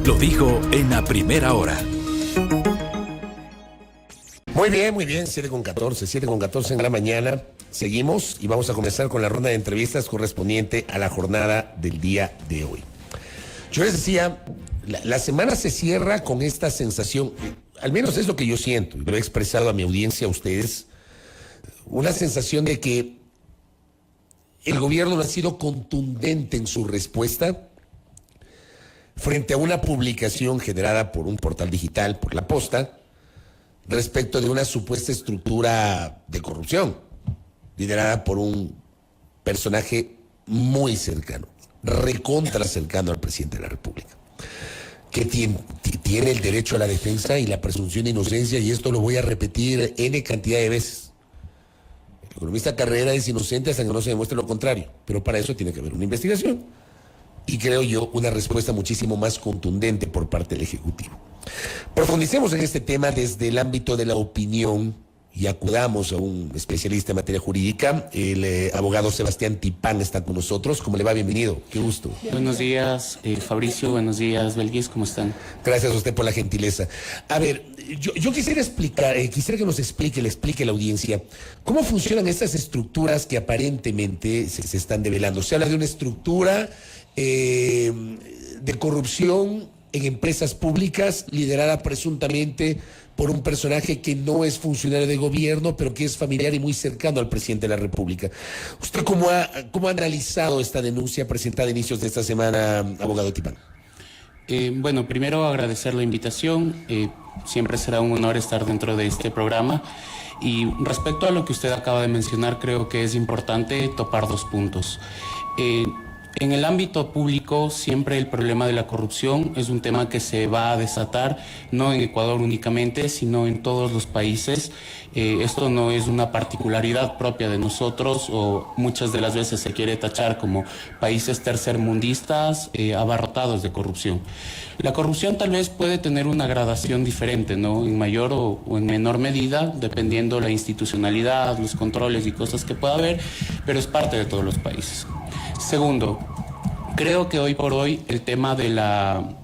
Lo dijo en la primera hora. Muy bien, 7:14 en la mañana. Seguimos y vamos a comenzar con la ronda de entrevistas correspondiente a la jornada del día de hoy. Yo les decía, la semana se cierra con esta sensación, al menos es lo que yo siento, y lo he expresado a mi audiencia, a ustedes, una sensación de que el gobierno no ha sido contundente en su respuesta frente a una publicación generada por un portal digital, por La Posta, respecto de una supuesta estructura de corrupción, liderada por un personaje muy cercano, recontra cercano al presidente de la República, que tiene el derecho a la defensa y la presunción de inocencia, y esto lo voy a repetir N cantidad de veces. El economista Carrera es inocente hasta que no se demuestre lo contrario, pero para eso tiene que haber una investigación y, creo yo, una respuesta muchísimo más contundente por parte del Ejecutivo. Profundicemos en este tema desde el ámbito de la opinión y acudamos a un especialista en materia jurídica. El abogado Sebastián Tipán está con nosotros. ¿Cómo le va? Bienvenido. Qué gusto. Buenos días, Fabricio. Buenos días, Belguis. ¿Cómo están? Gracias a usted por la gentileza. A ver, yo quisiera explicar, quisiera que nos explique, le explique a la audiencia cómo funcionan estas estructuras que aparentemente se están develando. Se habla de una estructura de corrupción en empresas públicas, liderada presuntamente por un personaje que no es funcionario de gobierno, pero que es familiar y muy cercano al presidente de la República. ¿Usted cómo ha analizado esta denuncia presentada a inicios de esta semana, abogado Tipán? Bueno, primero agradecer la invitación. Siempre será un honor estar dentro de este programa. Y respecto a lo que usted acaba de mencionar, creo que es importante topar dos puntos. En el ámbito público, siempre el problema de la corrupción es un tema que se va a desatar, no en Ecuador únicamente, sino en todos los países. Esto no es una particularidad propia de nosotros, o muchas de las veces se quiere tachar como países tercermundistas abarrotados de corrupción. La corrupción tal vez puede tener una gradación diferente, ¿no? En mayor o en menor medida, dependiendo la institucionalidad, los controles y cosas que pueda haber, pero es parte de todos los países. Segundo, creo que hoy por hoy el tema de la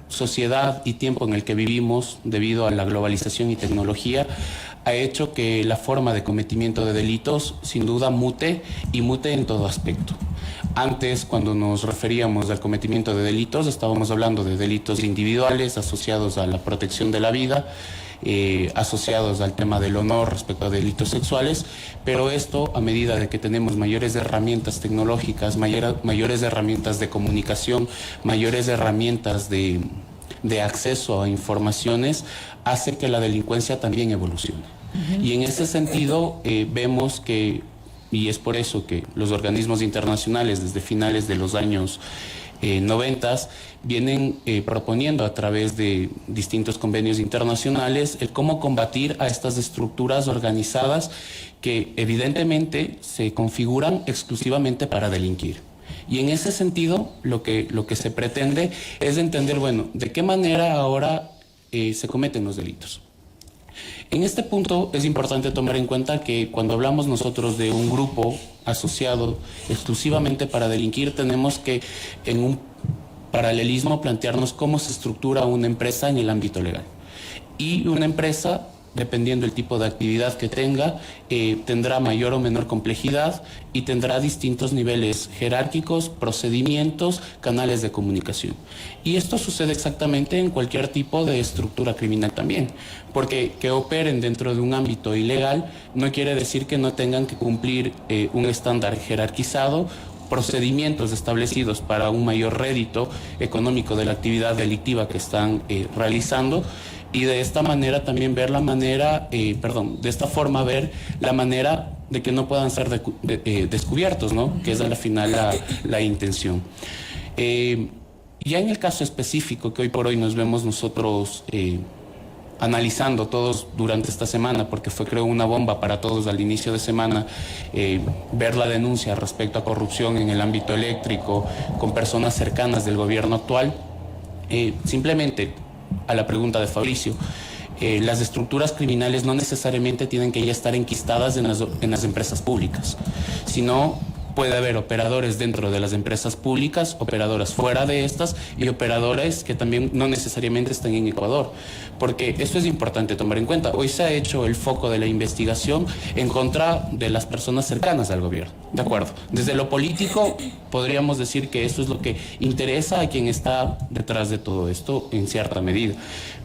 sociedad y tiempo en el que vivimos, debido a la globalización y tecnología, ha hecho que la forma de cometimiento de delitos sin duda mute, y mute en todo aspecto. Antes, cuando nos referíamos al cometimiento de delitos, estábamos hablando de delitos individuales asociados a la protección de la vida, asociados al tema del honor respecto a delitos sexuales, pero esto, a medida de que tenemos mayores herramientas tecnológicas, mayores herramientas de comunicación, mayores herramientas de acceso a informaciones, hace que la delincuencia también evolucione. Y en ese sentido vemos que, y es por eso que los organismos internacionales desde finales de los años 90 vienen proponiendo a través de distintos convenios internacionales el cómo combatir a estas estructuras organizadas que evidentemente se configuran exclusivamente para delinquir. Y en ese sentido lo que se pretende es entender, bueno, de qué manera ahora se cometen los delitos. En este punto es importante tomar en cuenta que cuando hablamos nosotros de un grupo asociado exclusivamente para delinquir, tenemos que en un paralelismo plantearnos cómo se estructura una empresa en el ámbito legal. Y una empresa, dependiendo del tipo de actividad que tenga, tendrá mayor o menor complejidad y tendrá distintos niveles jerárquicos, procedimientos, canales de comunicación. Y esto sucede exactamente en cualquier tipo de estructura criminal también, porque que operen dentro de un ámbito ilegal no quiere decir que no tengan que cumplir un estándar jerarquizado, procedimientos establecidos para un mayor rédito económico de la actividad delictiva que están realizando, y de esta manera también ver la manera, de esta forma ver la manera de que no puedan ser descubiertos, ¿no? Que es al final la intención. Ya en el caso específico que hoy por hoy nos vemos nosotros analizando todos durante esta semana, porque fue, creo, una bomba para todos al inicio de semana, ver la denuncia respecto a corrupción en el ámbito eléctrico con personas cercanas del gobierno actual. Simplemente a la pregunta de Fabricio, las estructuras criminales no necesariamente tienen que ya estar enquistadas en las empresas públicas, sino puede haber operadores dentro de las empresas públicas, operadoras fuera de estas y operadores que también no necesariamente están en Ecuador, porque esto es importante tomar en cuenta. Hoy se ha hecho el foco de la investigación en contra de las personas cercanas al gobierno, ¿de acuerdo? Desde lo político podríamos decir que eso es lo que interesa a quien está detrás de todo esto en cierta medida,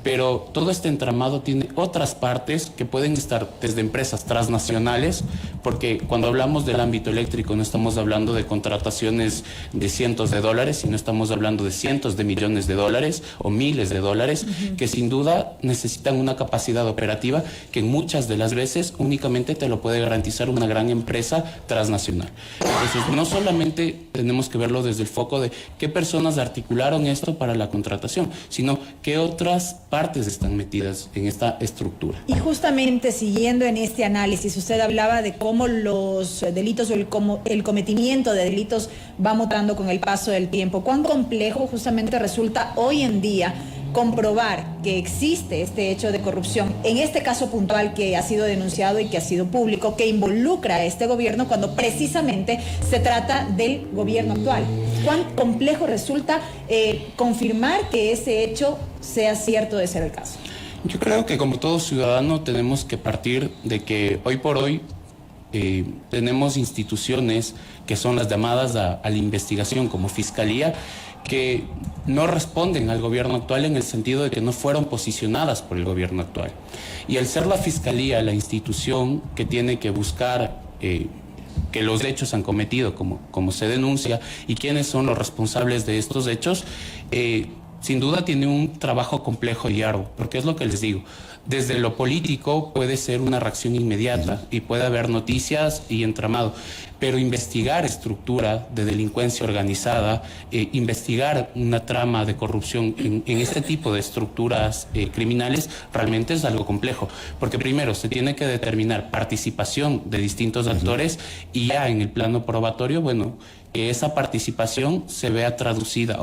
pero todo este entramado tiene otras partes que pueden estar desde empresas transnacionales, porque cuando hablamos del ámbito eléctrico no estamos hablando de contrataciones de cientos de dólares, sino estamos hablando de cientos de millones de dólares o miles de dólares, que sin duda necesitan una capacidad operativa que en muchas de las veces únicamente te lo puede garantizar una gran empresa transnacional. Entonces, no solamente tenemos que verlo desde el foco de qué personas articularon esto para la contratación, sino qué otras partes están metidas en esta estructura. Y justamente siguiendo en este análisis, usted hablaba de cómo los delitos o el cometimiento de delitos va mutando con el paso del tiempo. ¿Cuán complejo justamente resulta hoy en día comprobar que existe este hecho de corrupción, en este caso puntual que ha sido denunciado y que ha sido público, que involucra a este gobierno cuando precisamente se trata del gobierno actual? ¿Cuán complejo resulta confirmar que ese hecho sea cierto de ser el caso? Yo creo que como todo ciudadano tenemos que partir de que hoy por hoy tenemos instituciones que son las llamadas a la investigación como Fiscalía, que no responden al gobierno actual en el sentido de que no fueron posicionadas por el gobierno actual. Y al ser la Fiscalía la institución que tiene que buscar que los hechos se han cometido como se denuncia y quiénes son los responsables de estos hechos, sin duda tiene un trabajo complejo y arduo, porque es lo que les digo. Desde lo político puede ser una reacción inmediata y puede haber noticias y entramado, pero investigar estructura de delincuencia organizada, investigar una trama de corrupción en este tipo de estructuras criminales realmente es algo complejo, porque primero se tiene que determinar participación de distintos actores y ya en el plano probatorio, bueno, que esa participación se vea traducida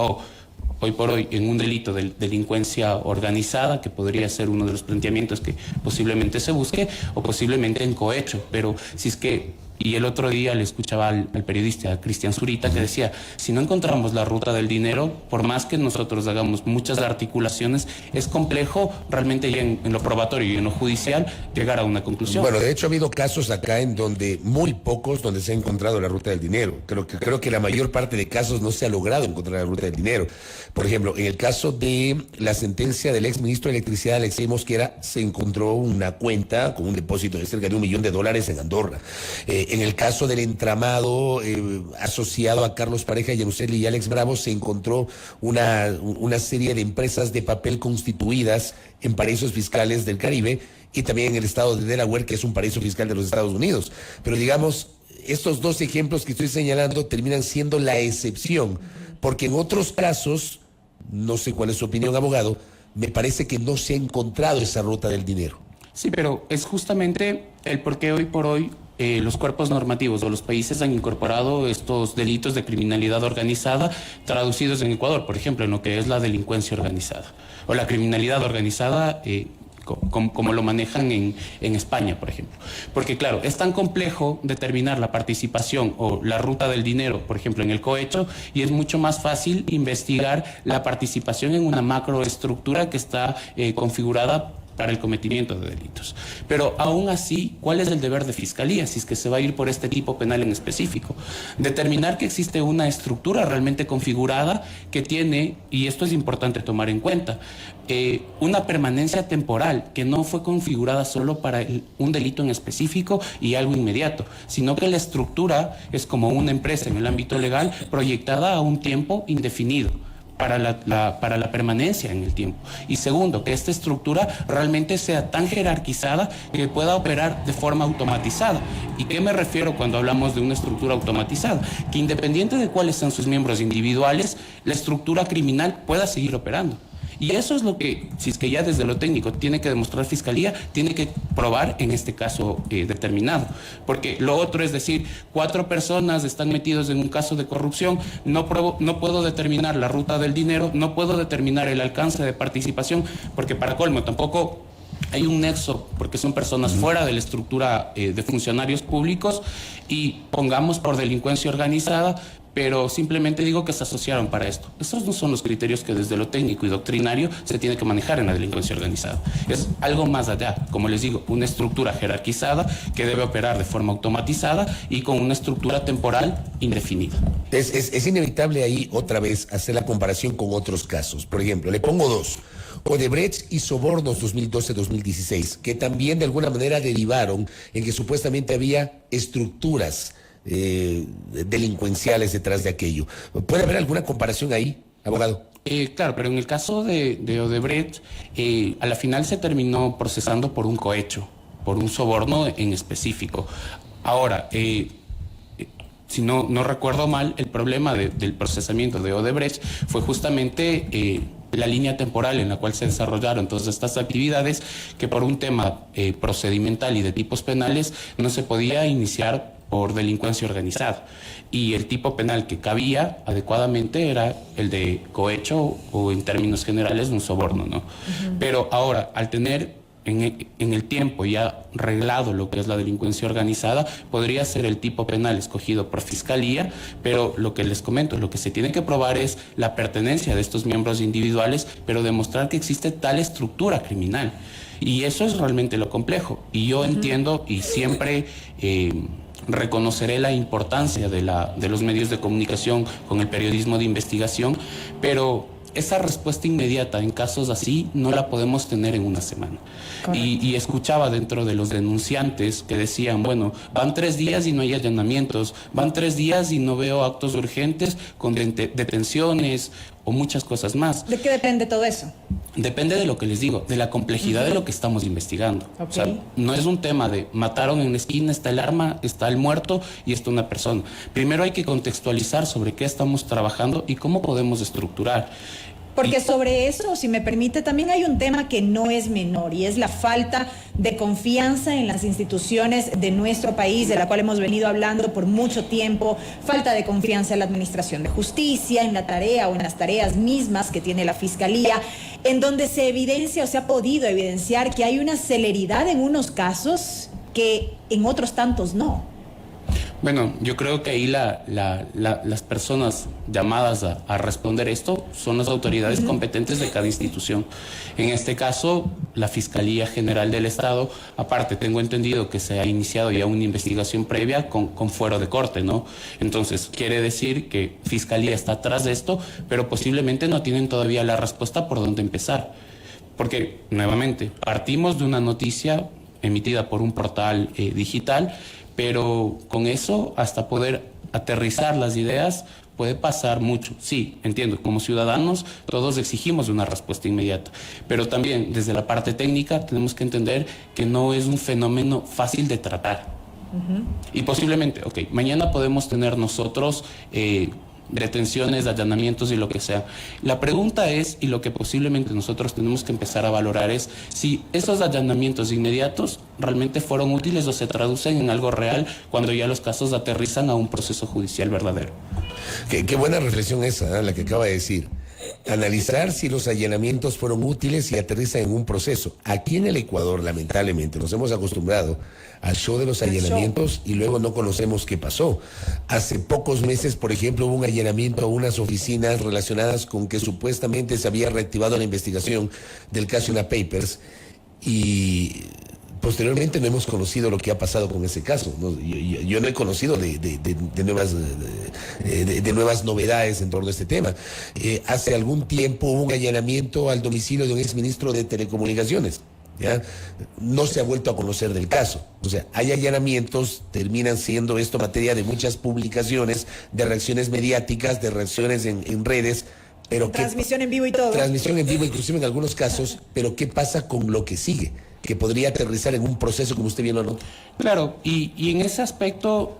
hoy por hoy en un delito de delincuencia organizada, que podría ser uno de los planteamientos que posiblemente se busque, o posiblemente en cohecho. Pero si es que, y el otro día le escuchaba al periodista Cristian Zurita que decía, si no encontramos la ruta del dinero, por más que nosotros hagamos muchas articulaciones, es complejo realmente ya en lo probatorio y en lo judicial llegar a una conclusión. Bueno, de hecho ha habido casos acá en donde muy pocos donde se ha encontrado la ruta del dinero. Creo que la mayor parte de casos no se ha logrado encontrar la ruta del dinero. Por ejemplo, en el caso de la sentencia del ex ministro de Electricidad, Alexei Mosquera, se encontró una cuenta con un depósito de cerca de $1 millón en Andorra. En el caso del entramado asociado a Carlos Pareja, Yanuseli y Alex Bravo, se encontró una serie de empresas de papel constituidas en paraísos fiscales del Caribe y también en el estado de Delaware, que es un paraíso fiscal de los Estados Unidos. Pero digamos, estos dos ejemplos que estoy señalando terminan siendo la excepción, porque en otros casos, no sé cuál es su opinión, abogado, me parece que no se ha encontrado esa ruta del dinero. Sí, pero es justamente el por qué hoy por hoy los cuerpos normativos o los países han incorporado estos delitos de criminalidad organizada traducidos en Ecuador, por ejemplo, en lo que es la delincuencia organizada o la criminalidad organizada como lo manejan en España, por ejemplo. Porque claro, es tan complejo determinar la participación o la ruta del dinero, por ejemplo, en el cohecho, y es mucho más fácil investigar la participación en una macroestructura que está configurada para el cometimiento de delitos. Pero aún así, ¿cuál es el deber de Fiscalía si es que se va a ir por este tipo penal en específico? Determinar que existe una estructura realmente configurada que tiene, y esto es importante tomar en cuenta, una permanencia temporal que no fue configurada solo para un delito en específico y algo inmediato, sino que la estructura es como una empresa en el ámbito legal proyectada a un tiempo indefinido para la permanencia en el tiempo. Y segundo, que esta estructura realmente sea tan jerarquizada que pueda operar de forma automatizada. ¿Y qué me refiero cuando hablamos de una estructura automatizada? Que independiente de cuáles sean sus miembros individuales, la estructura criminal pueda seguir operando. Y eso es lo que, si es que ya desde lo técnico tiene que demostrar Fiscalía, tiene que probar en este caso determinado. Porque lo otro es decir, 4 personas están metidos en un caso de corrupción, no puedo determinar la ruta del dinero, no puedo determinar el alcance de participación, porque para colmo tampoco hay un nexo, porque son personas fuera de la estructura de funcionarios públicos, y pongamos por delincuencia organizada, pero simplemente digo que se asociaron para esto. Esos no son los criterios que desde lo técnico y doctrinario se tiene que manejar en la delincuencia organizada. Es algo más allá, como les digo, una estructura jerarquizada que debe operar de forma automatizada y con una estructura temporal indefinida. Es inevitable ahí otra vez hacer la comparación con otros casos. Por ejemplo, le pongo dos. Odebrecht y sobornos 2012-2016, que también de alguna manera derivaron en que supuestamente había estructuras delincuenciales detrás de aquello. ¿Puede haber alguna comparación ahí, abogado? Claro, pero en el caso de Odebrecht, a la final se terminó procesando por un cohecho, por un soborno en específico. Ahora, si no recuerdo mal, el problema del procesamiento de Odebrecht fue justamente la línea temporal en la cual se desarrollaron todas estas actividades, que por un tema procedimental y de tipos penales no se podía iniciar por delincuencia organizada. Y el tipo penal que cabía adecuadamente era el de cohecho o, en términos generales, un soborno, ¿no? Pero ahora, al tener en el tiempo ya reglado lo que es la delincuencia organizada, podría ser el tipo penal escogido por fiscalía, pero lo que les comento, lo que se tiene que probar es la pertenencia de estos miembros individuales, pero demostrar que existe tal estructura criminal. Y eso es realmente lo complejo. Y yo entiendo y siempre reconoceré la importancia de los medios de comunicación con el periodismo de investigación, pero esa respuesta inmediata en casos así no la podemos tener en una semana. Y escuchaba dentro de los denunciantes que decían, bueno, van 3 días y no hay allanamientos, van 3 días y no veo actos urgentes con detenciones o muchas cosas más. ¿De qué depende todo eso? Depende de lo que les digo, de la complejidad de lo que estamos investigando. Okay. O sea, no es un tema de mataron en la esquina, está el arma, está el muerto y está una persona. Primero hay que contextualizar sobre qué estamos trabajando y cómo podemos estructurar. Porque sobre eso, si me permite, también hay un tema que no es menor y es la falta de confianza en las instituciones de nuestro país, de la cual hemos venido hablando por mucho tiempo, falta de confianza en la administración de justicia, en la tarea o en las tareas mismas que tiene la Fiscalía, en donde se evidencia o se ha podido evidenciar que hay una celeridad en unos casos que en otros tantos no. Bueno, yo creo que ahí las personas llamadas a responder esto son las autoridades competentes de cada institución. En este caso, la Fiscalía General del Estado, aparte tengo entendido que se ha iniciado ya una investigación previa con fuero de corte, ¿no? Entonces, quiere decir que Fiscalía está atrás de esto, pero posiblemente no tienen todavía la respuesta por dónde empezar. Porque, nuevamente, partimos de una noticia emitida por un portal digital, pero con eso, hasta poder aterrizar las ideas, puede pasar mucho. Sí, entiendo, como ciudadanos todos exigimos una respuesta inmediata, pero también desde la parte técnica tenemos que entender que no es un fenómeno fácil de tratar. Y posiblemente, mañana podemos tener nosotros detenciones, allanamientos y lo que sea. La pregunta es, y lo que posiblemente nosotros tenemos que empezar a valorar es si esos allanamientos inmediatos realmente fueron útiles o se traducen en algo real cuando ya los casos aterrizan a un proceso judicial verdadero. Qué buena reflexión esa, la que acaba de decir. Analizar si los allanamientos fueron útiles y aterrizan en un proceso. Aquí en el Ecuador, lamentablemente, nos hemos acostumbrado al show de los allanamientos y luego no conocemos qué pasó. Hace pocos meses, por ejemplo, hubo un allanamiento a unas oficinas relacionadas con que supuestamente se había reactivado la investigación del caso Una Papers y posteriormente no hemos conocido lo que ha pasado con ese caso, ¿no? Yo no he conocido de nuevas novedades en torno a este tema. Hace algún tiempo hubo un allanamiento al domicilio de un exministro de Telecomunicaciones. ¿Ya? No se ha vuelto a conocer del caso. O sea, hay allanamientos, terminan siendo esto materia de muchas publicaciones, de reacciones mediáticas, de reacciones en redes, pero transmisión en vivo y todo. Transmisión en vivo, inclusive en algunos casos, pero ¿qué pasa con lo que sigue? Que podría aterrizar en un proceso, como usted bien lo nota. Claro, y en ese aspecto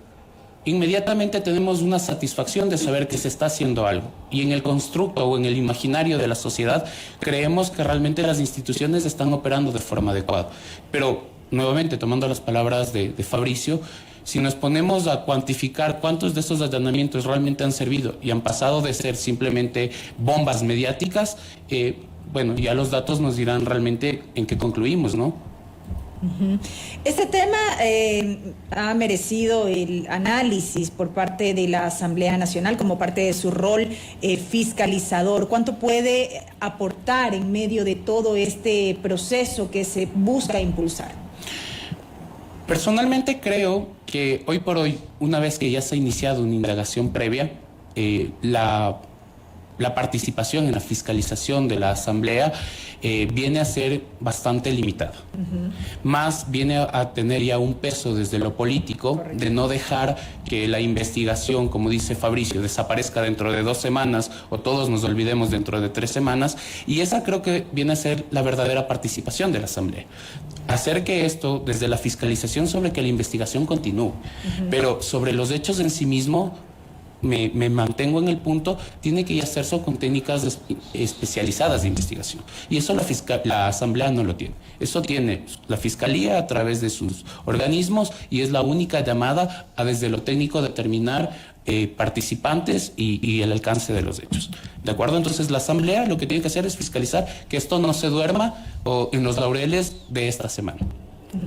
inmediatamente tenemos una satisfacción de saber que se está haciendo algo. Y en el constructo o en el imaginario de la sociedad creemos que realmente las instituciones están operando de forma adecuada. Pero, nuevamente, tomando las palabras de Fabricio, si nos ponemos a cuantificar cuántos de esos allanamientos realmente han servido y han pasado de ser simplemente bombas mediáticas, bueno, ya los datos nos dirán realmente en qué concluimos, ¿no? Este tema ha merecido el análisis por parte de la Asamblea Nacional como parte de su rol fiscalizador. ¿Cuánto puede aportar en medio de todo este proceso que se busca impulsar? Personalmente creo que hoy por hoy, una vez que ya se ha iniciado una indagación previa, la participación en la fiscalización de la Asamblea viene a ser bastante limitada. Más viene a tener ya un peso desde lo político de no dejar que la investigación, como dice Fabricio, desaparezca dentro de 2 semanas o todos nos olvidemos dentro de 3 semanas. Y esa creo que viene a ser la verdadera participación de la Asamblea. Hacer que esto, desde la fiscalización, sobre que la investigación continúe. Pero sobre los hechos en sí mismo, me mantengo en el punto, tiene que hacerse con técnicas especializadas de investigación. Y eso la Asamblea no lo tiene. Eso tiene la Fiscalía a través de sus organismos y es la única llamada a desde lo técnico determinar participantes y el alcance de los hechos. ¿De acuerdo? Entonces la Asamblea lo que tiene que hacer es fiscalizar que esto no se duerma o en los laureles de esta semana.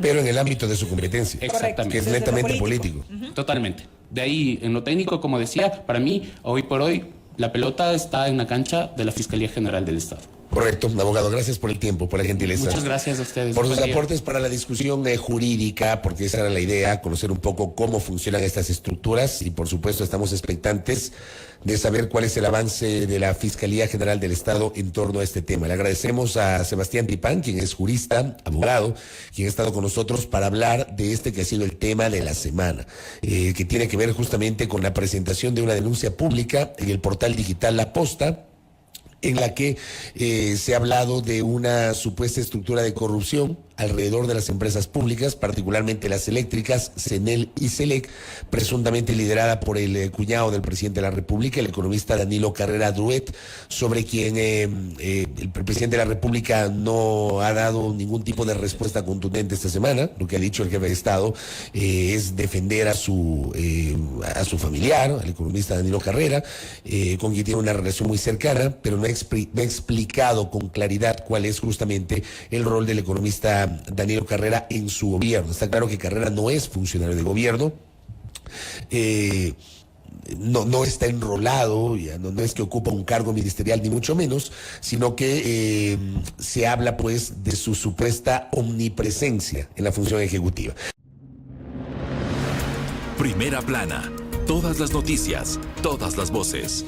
Pero en el ámbito de su competencia. Exactamente. Que es netamente político. Totalmente. De ahí, en lo técnico, como decía, para mí, hoy por hoy, la pelota está en la cancha de la Fiscalía General del Estado. Correcto, abogado, gracias por el tiempo, por la gentileza. Muchas gracias a ustedes. Por sus aportes para la discusión jurídica, porque esa era la idea, conocer un poco cómo funcionan estas estructuras y por supuesto estamos expectantes de saber cuál es el avance de la Fiscalía General del Estado en torno a este tema. Le agradecemos a Sebastián Tipán, quien es jurista, abogado, quien ha estado con nosotros para hablar de este que ha sido el tema de la semana, que tiene que ver justamente con la presentación de una denuncia pública en el portal digital La Posta, en la que se ha hablado de una supuesta estructura de corrupción alrededor de las empresas públicas, particularmente las eléctricas, CENEL y SELEC, presuntamente liderada por el cuñado del presidente de la República, el economista Danilo Carrera Druet, sobre quien el presidente de la República no ha dado ningún tipo de respuesta contundente esta semana. Lo que ha dicho el jefe de Estado es defender a su familiar, al economista Danilo Carrera, con quien tiene una relación muy cercana, pero no ha explicado con claridad cuál es justamente el rol del economista Danilo Carrera en su gobierno. Está claro que Carrera no es funcionario de gobierno, no está enrolado, ya no es que ocupa un cargo ministerial ni mucho menos, sino que se habla pues de su supuesta omnipresencia en la función ejecutiva. Primera plana, todas las noticias, todas las voces.